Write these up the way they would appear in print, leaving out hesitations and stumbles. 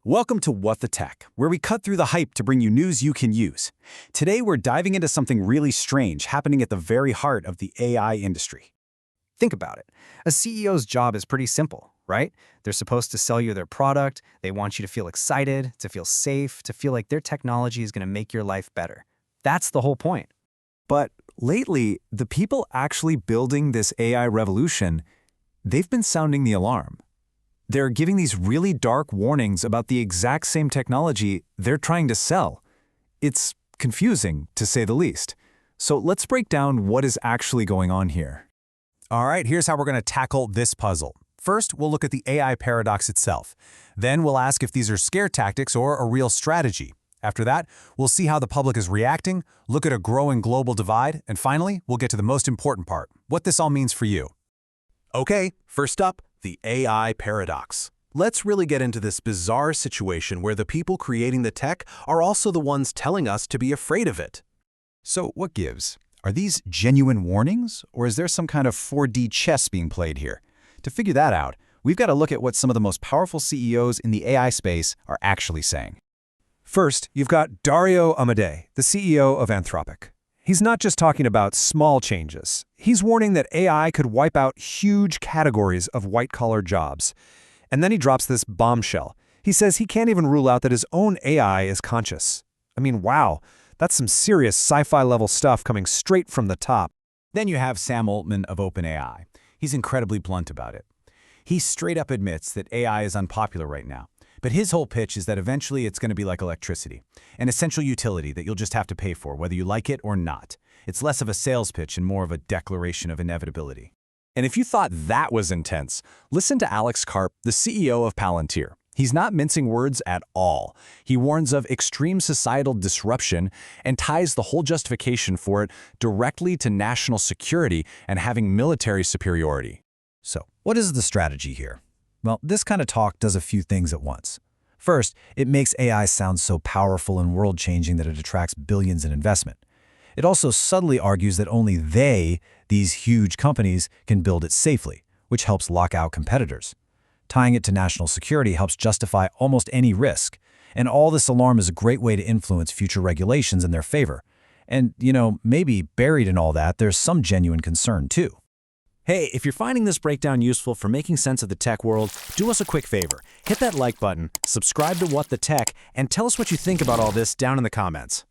Welcome to WtT, where we cut through the hype to bring you news you can use. Today, we're diving into something really strange happening at the very heart of the AI industry. Think about it. A CEO's job is pretty simple, right? They're supposed to sell you their product. They want you to feel excited, to feel safe, to feel like their technology is going to make your life better. That's the whole point. But lately, the people actually building this AI revolution, they've been sounding the alarm. They're giving these really dark warnings about the exact same technology they're trying to sell. It's confusing, to say the least. So let's break down what is actually going on here. All right, here's how we're going to tackle this puzzle. First, we'll look at the AI paradox itself. Then we'll ask if these are scare tactics or a real strategy. After that, we'll see how the public is reacting, look at a growing global divide, and finally, we'll get to the most important part, what this all means for you. Okay, first up, the AI paradox. Let's really get into this bizarre situation where the people creating the tech are also the ones telling us to be afraid of it. So what gives? Are these genuine warnings, or is there some kind of 4D chess being played here? To figure that out, we've got to look at what some of the most powerful CEOs in the AI space are actually saying. First, you've got Dario Amodei, the CEO of Anthropic. He's not just talking about small changes. He's warning that AI could wipe out huge categories of white-collar jobs. And then he drops this bombshell. He says he can't even rule out that his own AI is conscious. I mean, wow, that's some serious sci-fi level stuff coming straight from the top. Then you have Sam Altman of OpenAI. He's incredibly blunt about it. He straight up admits that AI is unpopular right now. But his whole pitch is that eventually it's going to be like electricity, an essential utility that you'll just have to pay for, whether you like it or not. It's less of a sales pitch and more of a declaration of inevitability. And if you thought that was intense, listen to Alex Karp, the CEO of Palantir. He's not mincing words at all. He warns of extreme societal disruption and ties the whole justification for it directly to national security and having military superiority. So, what is the strategy here? Well, this kind of talk does a few things at once. First, it makes AI sound so powerful and world-changing that it attracts billions in investment. It also subtly argues that only they, these huge companies, can build it safely, which helps lock out competitors. Tying it to national security helps justify almost any risk, and all this alarm is a great way to influence future regulations in their favor. And, maybe buried in all that, there's some genuine concern, too. Hey, if you're finding this breakdown useful for making sense of the tech world, do us a quick favor. Hit that like button, subscribe to WtT, and tell us what you think about all this down in the comments.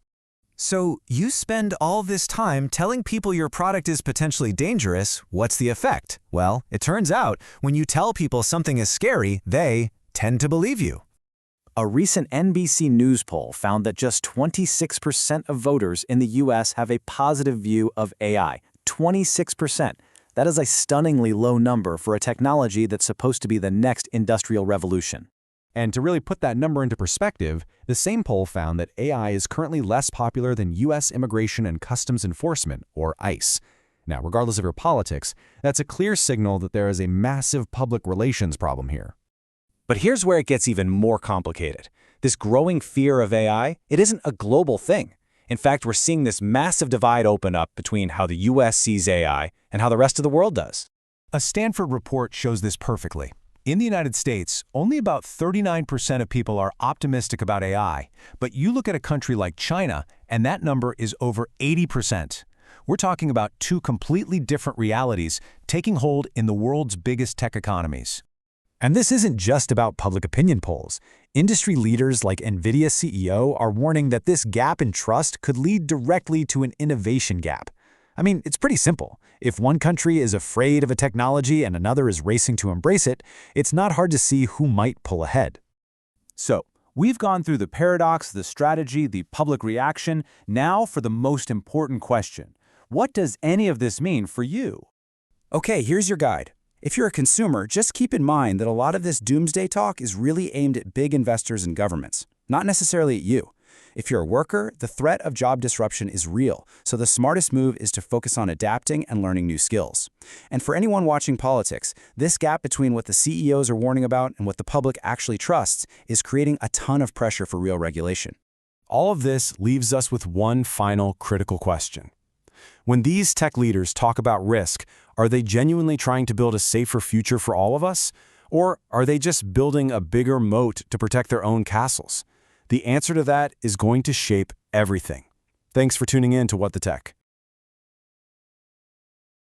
So, you spend all this time telling people your product is potentially dangerous. What's the effect? Well, it turns out, when you tell people something is scary, they tend to believe you. A recent NBC News poll found that just 26% of voters in the US have a positive view of AI. 26%. That is a stunningly low number for a technology that's supposed to be the next industrial revolution. And to really put that number into perspective, the same poll found that AI is currently less popular than U.S. Immigration and Customs Enforcement, or ICE. Now, regardless of your politics, that's a clear signal that there is a massive public relations problem here. But here's where it gets even more complicated. This growing fear of AI, it isn't a global thing. In fact, we're seeing this massive divide open up between how the U.S. sees AI and how the rest of the world does. A Stanford report shows this perfectly. In the United States, only about 39% of people are optimistic about AI, but you look at a country like China, and that number is over 80%. We're talking about two completely different realities taking hold in the world's biggest tech economies. And this isn't just about public opinion polls. Industry leaders like NVIDIA CEO are warning that this gap in trust could lead directly to an innovation gap. I mean, it's pretty simple. If one country is afraid of a technology and another is racing to embrace it, it's not hard to see who might pull ahead. So, we've gone through the paradox, the strategy, the public reaction. Now for the most important question. What does any of this mean for you? Okay, here's your guide. If you're a consumer, just keep in mind that a lot of this doomsday talk is really aimed at big investors and governments, not necessarily at you. If you're a worker, the threat of job disruption is real, so the smartest move is to focus on adapting and learning new skills. And for anyone watching politics, this gap between what the CEOs are warning about and what the public actually trusts is creating a ton of pressure for real regulation. All of this leaves us with one final critical question. When these tech leaders talk about risk, are they genuinely trying to build a safer future for all of us? Or are they just building a bigger moat to protect their own castles? The answer to that is going to shape everything. Thanks for tuning in to What the Tech.